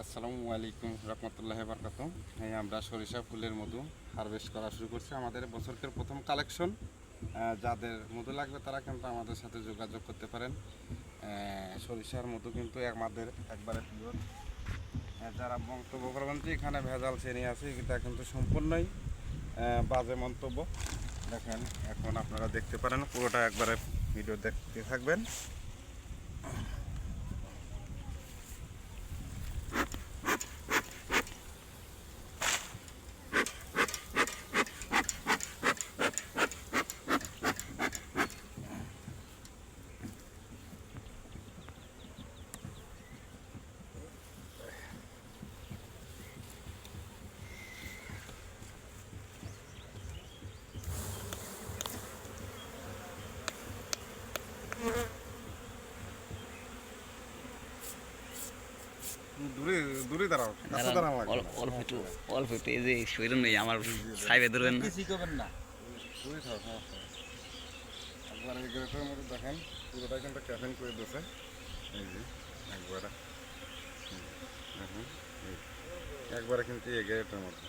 আসসালামু আলাইকুম রহমতুল্লাহি বারাকাতুহু। এই আমরা সরিষা ফুলের মধু হারভেস্ট করা শুরু করছি। আমাদের বছরকের প্রথম কালেকশন। যাদের মধু লাগবে তারা কিন্তু আমাদের সাথে যোগাযোগ করতে পারেন। সরিষার মধু কিন্তু আমাদের একবারে পিওর। যারা মন্তব্য করবেন যে এখানে ভেজাল শ্রেণী আছে, এটা কিন্তু সম্পূর্ণই বাজে মন্তব্য। দেখেন, এখন আপনারা দেখতে পারেন, পুরোটা একবারে ভিডিও দেখতে থাকবেন। দূরে দূরে দাঁড়াও, কাছে দাঁড়াও, অল্প একটু এই যে শরীর নেই আমার, সাইবে ধরবেন না, কিছু করবেন না, দূরে থাও, সমস্যা নেই। একবার এই গ্রেটারের মধ্যে দেখেন, পুরোটা কিন্তু ক্যাফেন করে দিয়েছে। এই যে একবারে দেখুন, একবারে কিন্তু এই গ্রেটারের মধ্যে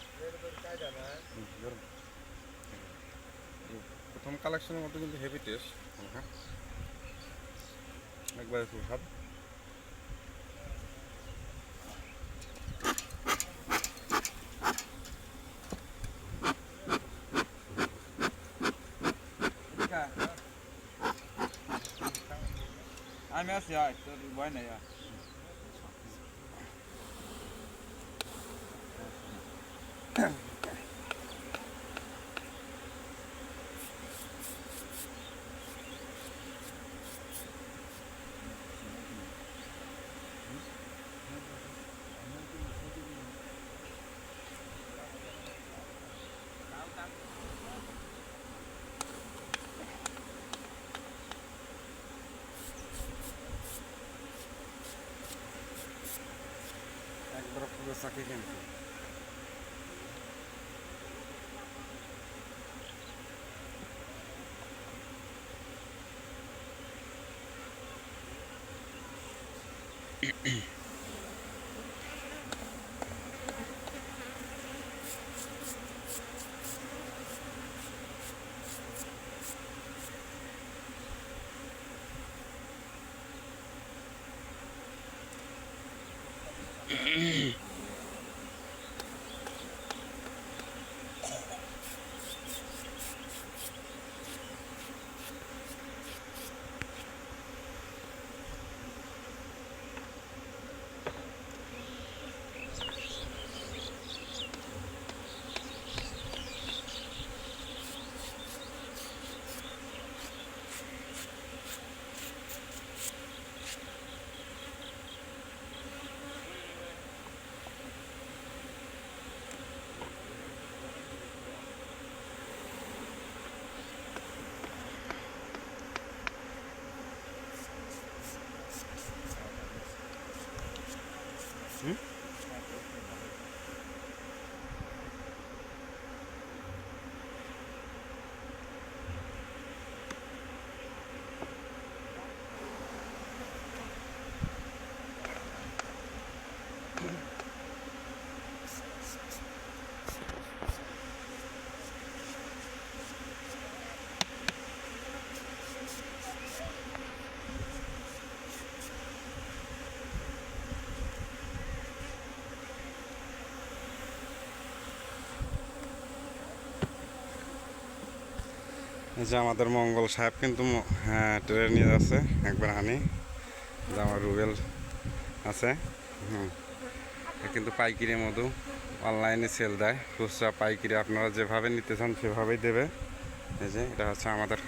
প্রথম কালেকশনের মধ্যে কিন্তু হেভি টেস্ট। হ্যাঁ, একবারে সুস্বাদ। আমি আছি, আয় তোর ভয় নাই। একবারে পুরো চাকি কিন্তু এই যে আমাদের মঙ্গল সাহেব কিন্তু ট্রেনে নিয়ে যাচ্ছে একবার হানি, যে আমার রুবেল আছে। কিন্তু পাইকিরি মধু অনলাইনে সেল দেয়, খুচরা পাইকিরি আপনারা যেভাবে নিতে চান সেভাবেই দেবে। এই যে এটা হচ্ছে আমাদের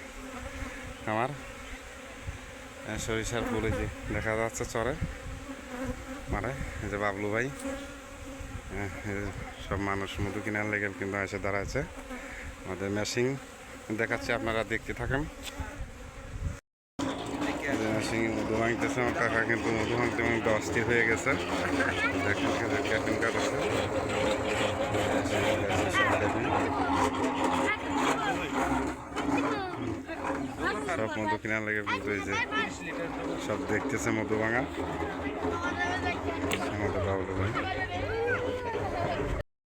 আমার সরিষার ফুল, এই যে দেখা যাচ্ছে চরে মারে। এই যে বাবলু ভাই, সব মানুষ মধু কেনার লেগে কিন্তু এসে দাঁড়াচ্ছে। আমাদের মেশিন দেখাচ্ছি, আপনারা দেখতে থাকেন। মেশিন মধু ভাঙতেছে, আমার কাকা কিন্তু মধু ভাঙতে ভাঙতে অস্থির হয়ে গেছে। দেখেন ক্যাফিন কার্ড আছে, সব মধু কেনার লেগে কিন্তু এই যে সব দেখতেছে মধু ভাঙা।